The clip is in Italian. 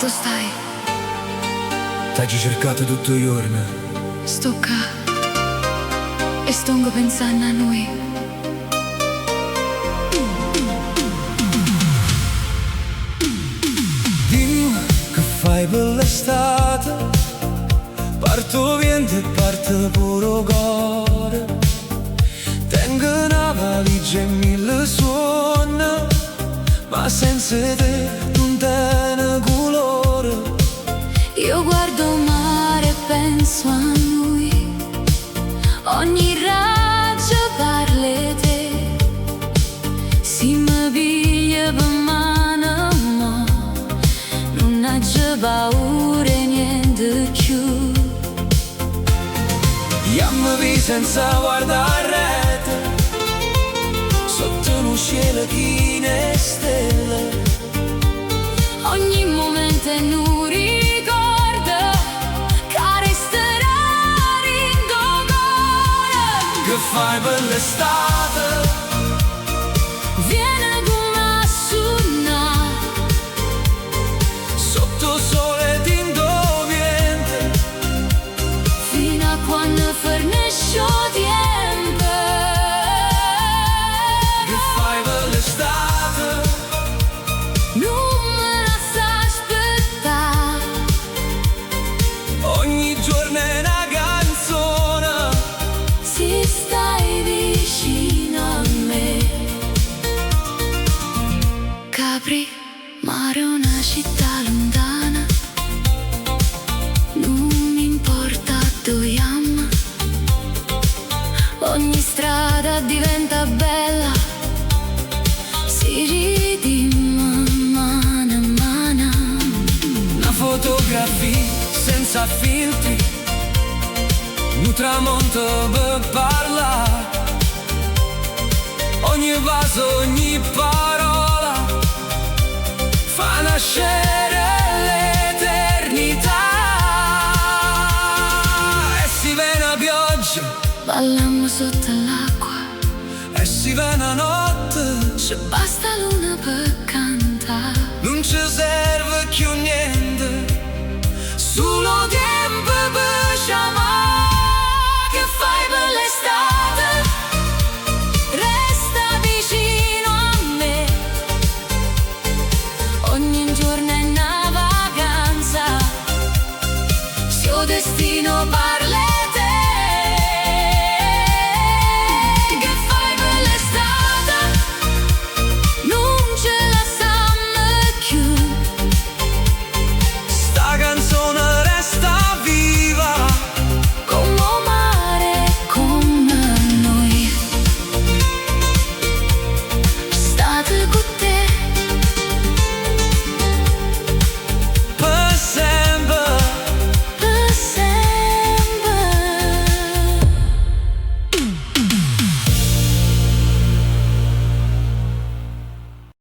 quanto stai? T'hai cercato tutto il giorno. Sto qua e stongo pensando a noi. Dimmi che fai per l'estate. Parto vento e parte puro cuore. Tengo una valigia e 1000 suoni, ma senza te non tiene colore. Io guardo mare e penso a noi. Ogni raggio parla te. Si mi piglia per mano, ma non ha già paura e niente più. Chiamami senza guardare rete, sotto un cielo pieno di stelle. Ogni momento è un ricordo che resterà in tuo cuore. Che fai per l'estate? Viene come a suonare Sotto sole t'indoviente. fino a quando fornisce il tempo. Che fai per l'estate? Non me la sa aspettare. Ogni giorno è una canzone. Se stai vicino a me. Capri, mare, una città lontana. Non mi importa dove andiamo. Ogni strada diventa bella. Si ridi mano a mano. Una fotografia senza filtri, un tramonto per parlare. Ogni vaso, ogni parola fa nascere l'eternità. E si vede la pioggia, Ballammo sotto l'acqua. e si vede la notte. Ci basta luna per cantare. Non ci serve più niente.